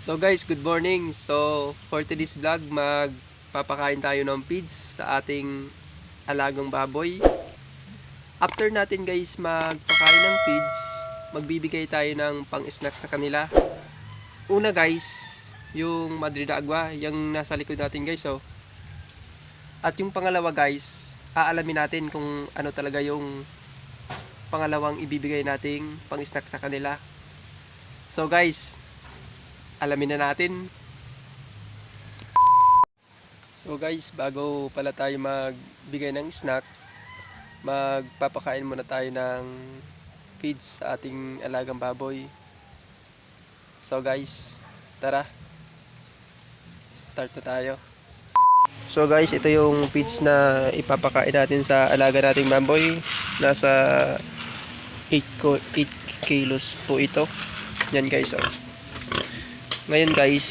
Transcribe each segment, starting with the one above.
So guys, good morning. So for today's vlog, magpapakain tayo ng feeds sa ating alagang baboy. After natin guys magpakain ng feeds, magbibigay tayo ng pang-snack sa kanila. Una guys, yung Madrid Agua, yung nasa likod natin guys. Oh. At yung pangalawa guys, aalamin natin kung ano talaga yung pangalawang ibibigay nating pang-snack sa kanila. So guys, alamin na natin. So guys, bago pala tayo magbigay ng snack, magpapakain muna tayo ng feeds sa ating alagang baboy. So guys, tara, start na tayo. So guys, ito yung feeds na ipapakain natin sa alaga nating baboy. Nasa 8 kilos po ito. Yan guys, oh. Ngayon guys,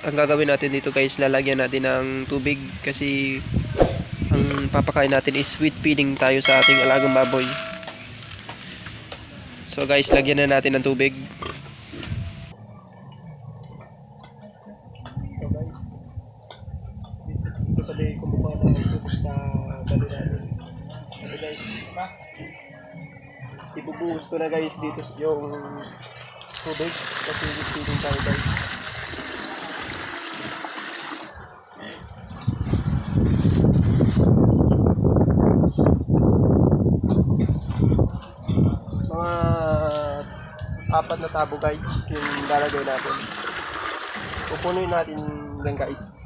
ang gagawin natin dito guys, lalagyan natin ng tubig kasi ang papakain natin is sweet feeding tayo sa ating alagang baboy. So guys, lagyan na natin ng tubig. So guys, dito pala kumukuha na ng tubig sa balo natin. So guys, ibubuhos ko na guys dito yung tubig kasi sweet feeding tayo guys. Apat na tabo guys yung lalagay natin. Pupunuin natin lang guys.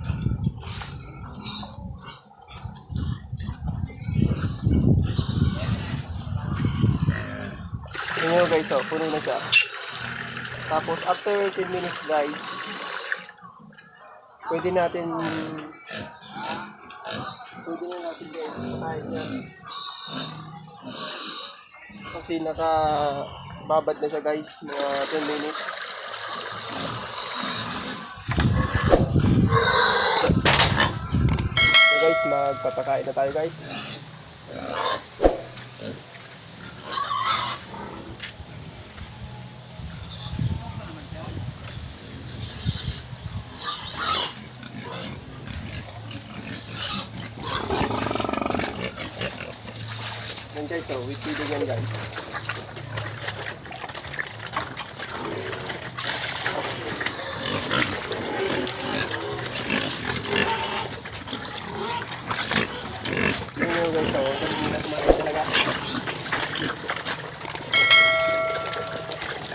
Tingnan nyo guys, oh, puno na siya. Tapos after 10 minutes guys, pwede na natin guys pakain yan. Kasi babad na siya guys, mga 10 minutes. So guys, magpapakain na tayo guys. Yan guys, so with feeding yan guys.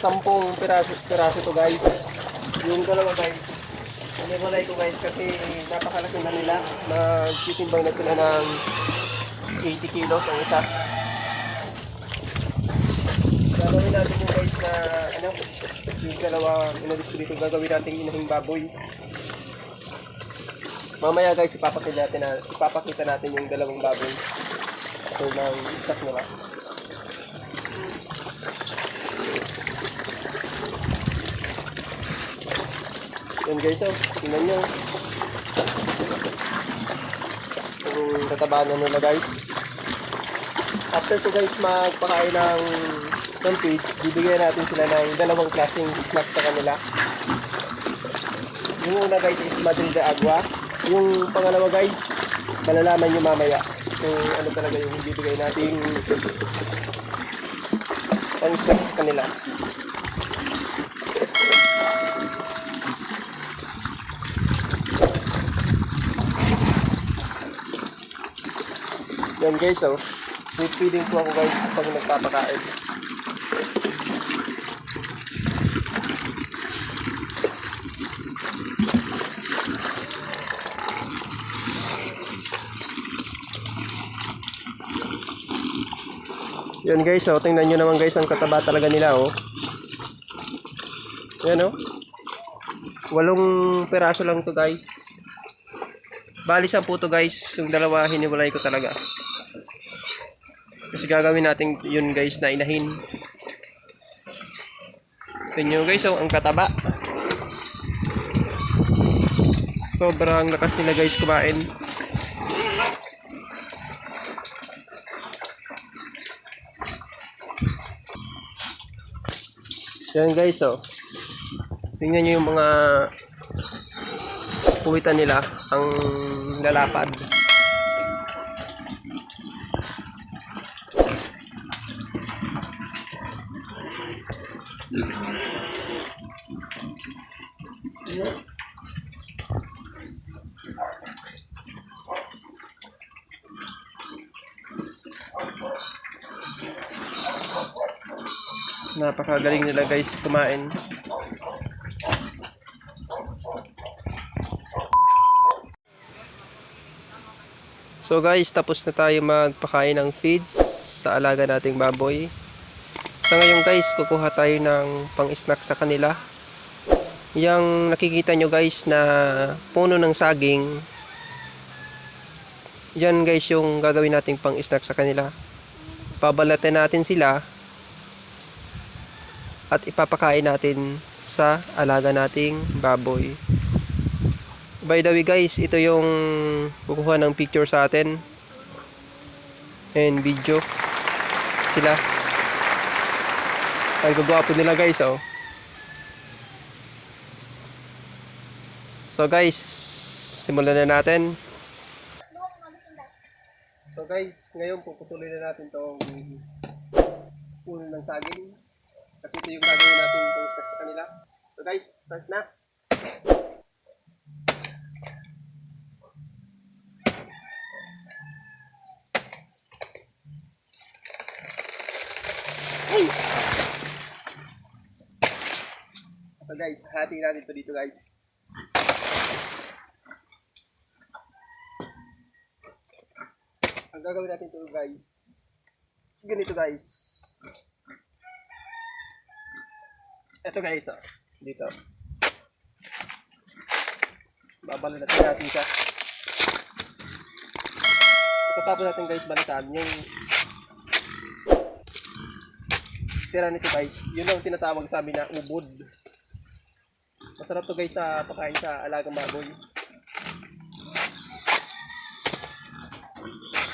Sampung piraso to guys. Yung dalawa guys, naniwalay ko guys kasi napakalaki na nila. Nagtitimbang na sila ng 80 kilos ang isa. Gagawin natin yung guys na yung dalawa inalis ko dito, gagawin natin inahing baboy. Mamaya guys, ipapakita natin yung dalawang baboy. So ng stock nila. Yan guys, oh, tingnan nyo. Yung tataba na nila guys. After to guys magpakain ng feeds, bibigyan natin sila ng dalawang klaseng snack sa kanila. Yung una guys is Madrid Agua. Yung pangalawa guys, malalaman nyo mamaya kung ano talaga yung bibigay natin ang snack sa kanila. Yan guys, oh. Sweet feeding po ako guys pag nagpapakain. Yan guys, oh. Tingnan nyo naman guys ang tataba talaga nila, oh. Yan, oh. 8 peraso lang to guys. Bali 10 to guys. Yung dalawa hiniwalay ko talaga. Kasi gagawin natin yun guys na inahin. Tingnan nyo guys, oh, ang kataba. Sobrang lakas nila guys kumain. Yan guys, oh. Tingnan nyo yung mga puwitan nila, ang lalapad. Napakagaling nila guys kumain. So guys, tapos na tayo magpakain ng feeds sa alaga nating baboy. Sa ngayon guys, kukuha tayo ng pang-snack sa kanila. Yang nakikita nyo guys na puno ng saging, yan guys yung gagawin nating pang-snack sa kanila. Babalatin natin sila at ipapakain natin sa alaga nating baboy. By the way guys, ito yung kukuha ng picture sa atin and video. Sila ang gagwapo nila guys, oh. So guys, simulan na natin. So guys, ngayon puputuloy na natin tong puno ng saging. Kasi ito yung gagawin natin itong snack sa kanila. So guys, start na. Hey! So guys, hati natin ito dito guys. Ang gagawin natin ito guys, ganito guys. Ito guys, oh, dito. Babalatan natin siya. Pagkatapos natin guys balitaan yung tira nito guys, yun ang tinatawag sa amin na ubod. Masarap to guys sa pagkain sa alagang baboy.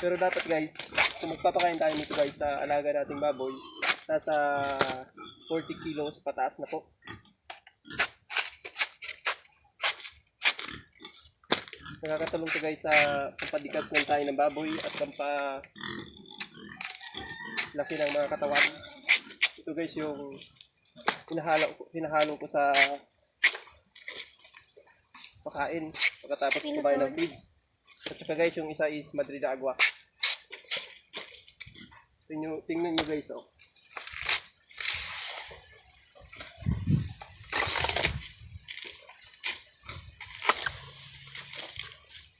Pero dapat guys, kung magpapakain tayo nito guys sa alaga nating baboy, nasa 40 kilos pataas na po. Nakakatulong to guys sa pampadikas ng tayo ng baboy at laki ng mga katawan. Ito guys yung hinahalo ko sa pakain pagkatapos kumain ng feeds. At saka guys, yung isa is Madrid Agua. Tingnan nyo guys, oh.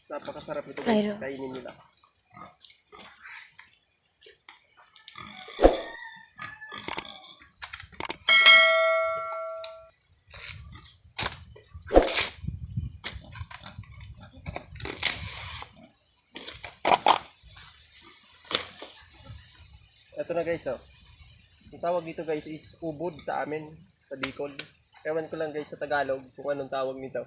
Napakasarap ito guys, kainin nila. Ito na guys, oh. Ang tawag dito guys is ubod sa amin, sa Bicol. Ewan ko lang guys sa Tagalog kung anong tawag nito.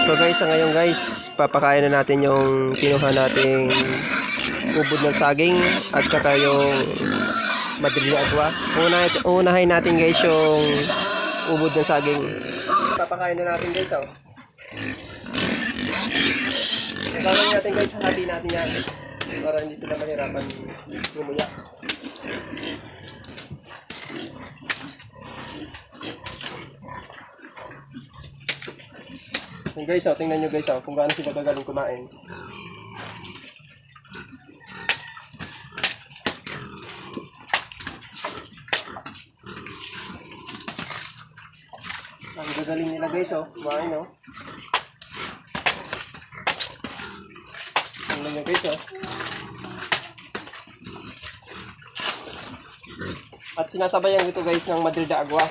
So guys, sa ngayon guys, papakain na natin yung kinuha nating ubod ng saging at saka yung Madrid Agua. Unahin natin guys yung ubod ng saging. Papakain na natin guys, oh. Gagawin natin guys, hati natin yan para hindi sila mahirapan gumuya. So guys, oh, tingnan nyo guys, oh, kung gaano sila gagaling kumain. Ang gagaling nila guys, oh, kumain, oh. Tingnan nyo guys, oh. At sinasabayan ito guys ng Madrid Agua.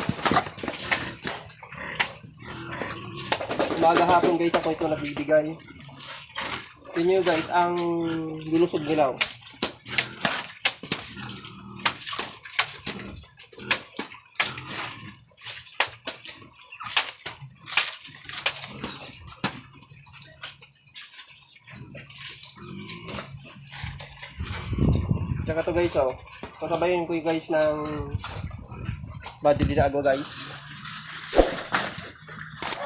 Umaga hapon guys ako ito nagbibigay. Tingnan nyo guys ang lulusog nila, oh. Tsaka to guys, oh. Pasabayin ko yung guys ng Madrid de Agua guys.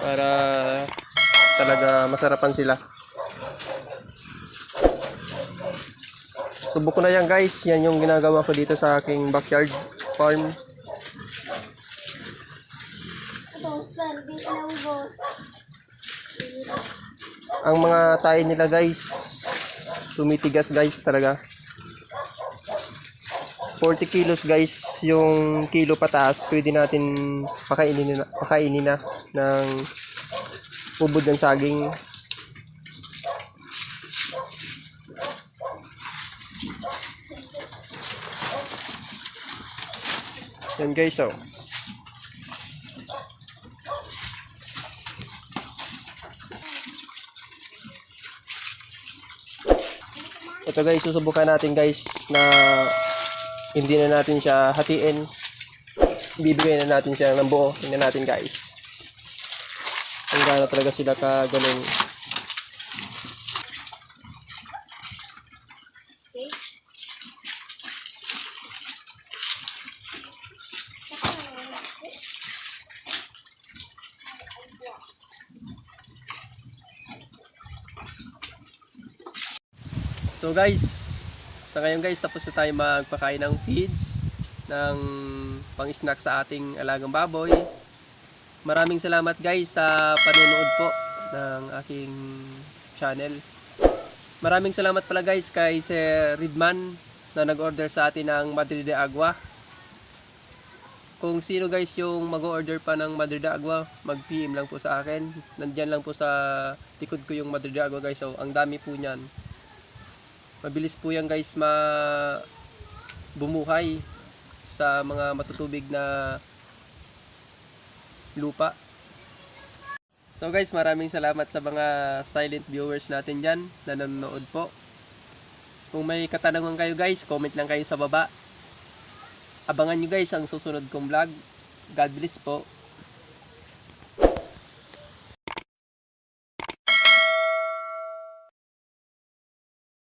Para talaga masarapan sila. Subok ko na yan guys. Yan yung ginagawa ko dito sa aking backyard farm. Ang mga tayo nila guys, tumitigas guys talaga. 40 kilos guys yung kilo pataas. Pwede natin pakainin na ng ubod ng saging. Yan guys, oh. Ito guys, susubukan natin guys na hindi na natin siya hatiin. Bibigay na natin siya ng buo. Tingnan natin guys. Kung gaano talaga sila kagaling. So guys, sa ngayon guys, tapos na tayo magpakain ng feeds ng pang-snack sa ating alagang baboy. Maraming salamat guys sa panonood po ng aking channel. Maraming salamat pala guys kay Sir Ridman na nag-order sa atin ng Madrid de Agua. Kung sino guys yung mag-order pa ng Madrid de Agua, mag-PM lang po sa akin. Nandyan lang po sa likod ko yung Madrid de Agua guys. So, ang dami po niyan. Mabilis po yan guys bumuhay sa mga matutubig na lupa. So guys, maraming salamat sa mga silent viewers natin dyan na nanonood po. Kung may katanungan kayo guys, comment lang kayo sa baba. Abangan nyo guys ang susunod kong vlog. God bless po.